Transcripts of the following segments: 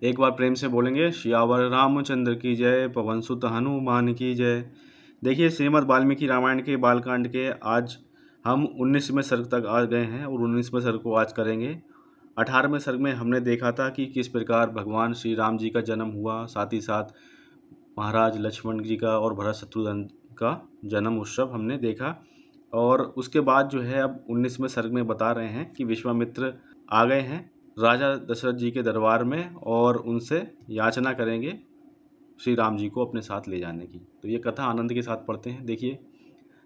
एक बार प्रेम से बोलेंगे, सियावर रामचंद्र की जय, पवन सुत हनुमान की जय। देखिए, श्रीमद् वाल्मीकि रामायण के बालकांड के आज हम 19वें सर्ग तक आ गए हैं और 19वें सर्ग को आज करेंगे। 18वें सर्ग में हमने देखा था कि किस प्रकार भगवान श्री राम जी का जन्म हुआ, साथ ही साथ महाराज लक्ष्मण जी का और भरत शत्रुघ्न का जन्म उत्सव हमने देखा। और उसके बाद जो है अब 19वें सर्ग में बता रहे हैं कि विश्वामित्र आ गए हैं राजा दशरथ जी के दरबार में और उनसे याचना करेंगे श्री राम जी को अपने साथ ले जाने की। तो ये कथा आनंद के साथ पढ़ते हैं। देखिए,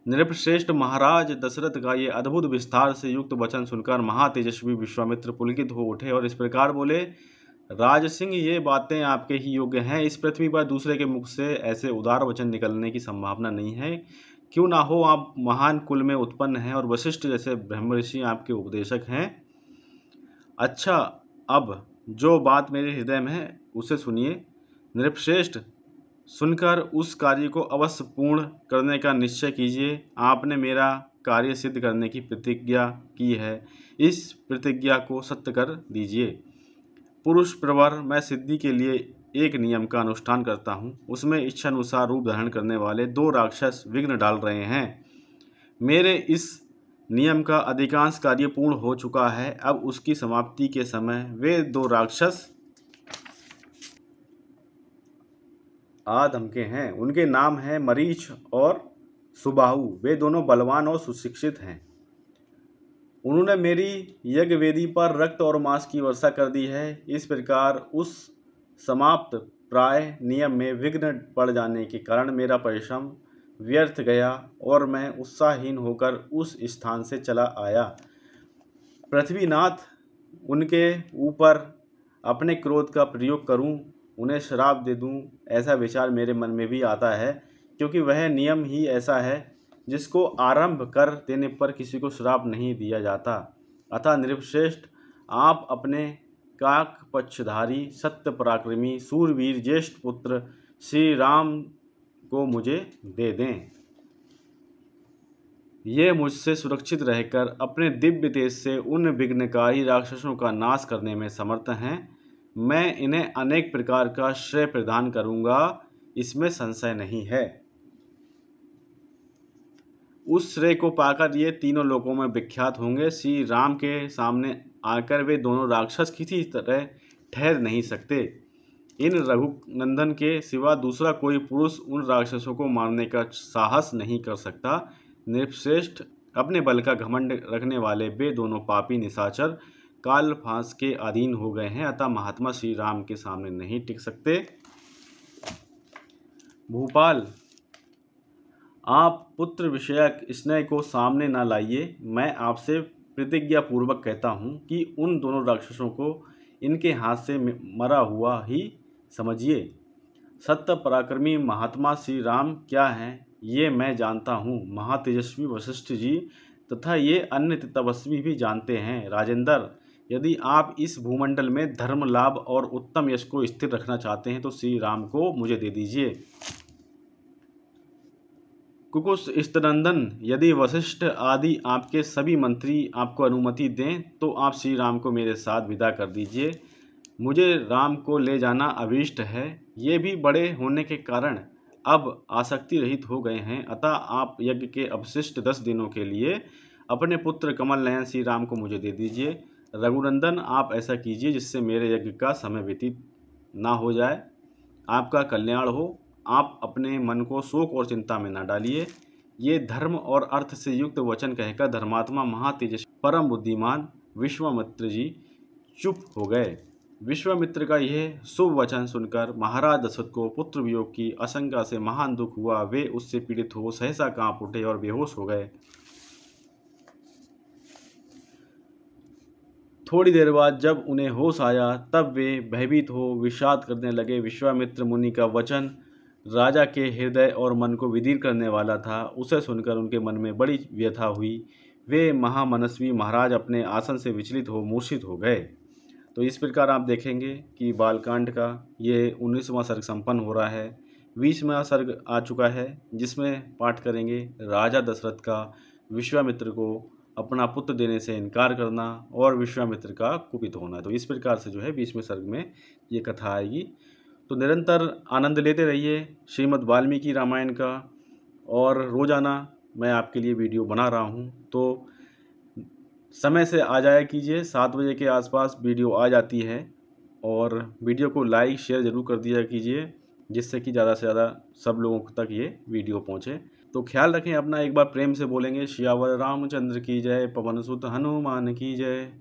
नृपश्रेष्ठ महाराज दशरथ का ये अद्भुत विस्तार से युक्त वचन सुनकर महातेजस्वी विश्वामित्र पुलकित हो उठे और इस प्रकार बोले, राज सिंह, ये बातें आपके ही योग्य हैं। इस पृथ्वी पर दूसरे के मुख से ऐसे उदार वचन निकलने की संभावना नहीं है। क्यों ना हो, आप महान कुल में उत्पन्न हैं और वशिष्ठ जैसे ब्रह्म ऋषि आपके उपदेशक हैं। अच्छा, अब जो बात मेरे हृदय में है उसे सुनिए। नृपश्रेष्ठ, सुनकर उस कार्य को अवश्य पूर्ण करने का निश्चय कीजिए। आपने मेरा कार्य सिद्ध करने की प्रतिज्ञा की है, इस प्रतिज्ञा को सत्य कर दीजिए। पुरुष प्रवर मैं सिद्धि के लिए एक नियम का अनुष्ठान करता हूँ, उसमें इच्छानुसार रूप धारण करने वाले 2 राक्षस विघ्न डाल रहे हैं। मेरे इस नियम का अधिकांश कार्य पूर्ण हो चुका है। अब उसकी समाप्ति के समय वे 2 राक्षस आ धमके हैं। उनके नाम हैं मरीच और सुबाहु। वे दोनों बलवान और सुशिक्षित हैं। उन्होंने मेरी यज्ञ वेदी पर रक्त और मांस की वर्षा कर दी है। इस प्रकार उस समाप्त प्राय नियम में विघ्न पड़ जाने के कारण मेरा परिश्रम व्यर्थ गया और मैं उत्साहहीन होकर उस स्थान से चला आया। पृथ्वीनाथ, उनके ऊपर अपने क्रोध का प्रयोग करूं, उन्हें श्राप दे दूं, ऐसा विचार मेरे मन में भी आता है, क्योंकि वह नियम ही ऐसा है जिसको आरंभ कर देने पर किसी को श्राप नहीं दिया जाता। अतः नृपश्रेष्ठ, आप अपने काक पक्षधारी सत्य पराक्रमी सूरवीर ज्येष्ठ पुत्र श्री राम को मुझे दे दें। ये मुझसे सुरक्षित रहकर अपने दिव्य तेज से उन विघ्नकारी राक्षसों का नाश करने में समर्थ हैं। मैं इन्हें अनेक प्रकार का श्रेय प्रदान करूंगा, इसमें संशय नहीं है। उस श्रेय को पाकर ये तीनों लोकों में विख्यात होंगे। श्री राम के सामने आकर वे दोनों राक्षस किसी तरह ठहर नहीं सकते। इन रघुनंदन के सिवा दूसरा कोई पुरुष उन राक्षसों को मारने का साहस नहीं कर सकता। नृपश्रेष्ठ, अपने बल का घमंड रखने वाले वे दोनों पापी निशाचर काल फांस के अधीन हो गए हैं, अतः महात्मा श्री राम के सामने नहीं टिक सकते। भूपाल, आप पुत्र विषयक स्नेह को सामने न लाइए। मैं आपसे प्रतिज्ञा पूर्वक कहता हूँ कि उन दोनों राक्षसों को इनके हाथ से मरा हुआ ही समझिए। सत्य पराक्रमी महात्मा श्री राम क्या हैं ये मैं जानता हूँ। महातेजस्वी वशिष्ठ जी तथा ये अन्य तपस्वी भी जानते हैं। राजेंद्र, यदि आप इस भूमंडल में धर्म लाभ और उत्तम यश को स्थिर रखना चाहते हैं तो श्री राम को मुझे दे दीजिए। कुकुस स्तनंदन, यदि वशिष्ठ आदि आपके सभी मंत्री आपको अनुमति दें तो आप श्री राम को मेरे साथ विदा कर दीजिए। मुझे राम को ले जाना अभीष्ट है। ये भी बड़े होने के कारण अब आसक्ति रहित हो गए हैं, अतः आप यज्ञ के अवशिष्ट 10 दिनों के लिए अपने पुत्र कमल नयन श्री राम को मुझे दे दीजिए। रघुनंदन, आप ऐसा कीजिए जिससे मेरे यज्ञ का समय व्यतीत ना हो जाए। आपका कल्याण हो। आप अपने मन को शोक और चिंता में न डालिए। ये धर्म और अर्थ से युक्त वचन कहकर धर्मात्मा महातेजस्वी परम बुद्धिमान विश्वामित्र जी चुप हो गए। विश्वामित्र का यह शुभ वचन सुनकर महाराज दशरथ को पुत्र वियोग की आशंका से महान दुख हुआ। वे उससे पीड़ित हो सहसा कांप उठे और बेहोश हो गए। थोड़ी देर बाद जब उन्हें होश आया तब वे भयभीत हो विषाद करने लगे। विश्वामित्र मुनि का वचन राजा के हृदय और मन को विदीर्ण करने वाला था। उसे सुनकर उनके मन में बड़ी व्यथा हुई। वे महामनस्वी महाराज अपने आसन से विचलित हो मूर्छित हो गए। तो इस प्रकार आप देखेंगे कि बालकांड का ये 19वां सर्ग संपन्न हो रहा है। 20वां सर्ग आ चुका है जिसमें पाठ करेंगे राजा दशरथ का विश्वामित्र को अपना पुत्र देने से इनकार करना और विश्वामित्र का कुपित होना। तो इस प्रकार से जो है 20वें सर्ग में ये कथा आएगी। तो निरंतर आनंद लेते रहिए श्रीमद् वाल्मीकि रामायण का, और रोज़ाना मैं आपके लिए वीडियो बना रहा हूँ। तो समय से आ जाया कीजिए, 7 बजे के आसपास वीडियो आ जाती है, और वीडियो को लाइक शेयर ज़रूर कर दिया कीजिए, जिससे कि ज़्यादा से ज़्यादा सब लोगों तक ये वीडियो पहुँचे। तो ख्याल रखें अपना, एक बार प्रेम से बोलेंगे, सियावर रामचंद्र की जय, पवन सुत हनुमान की जय।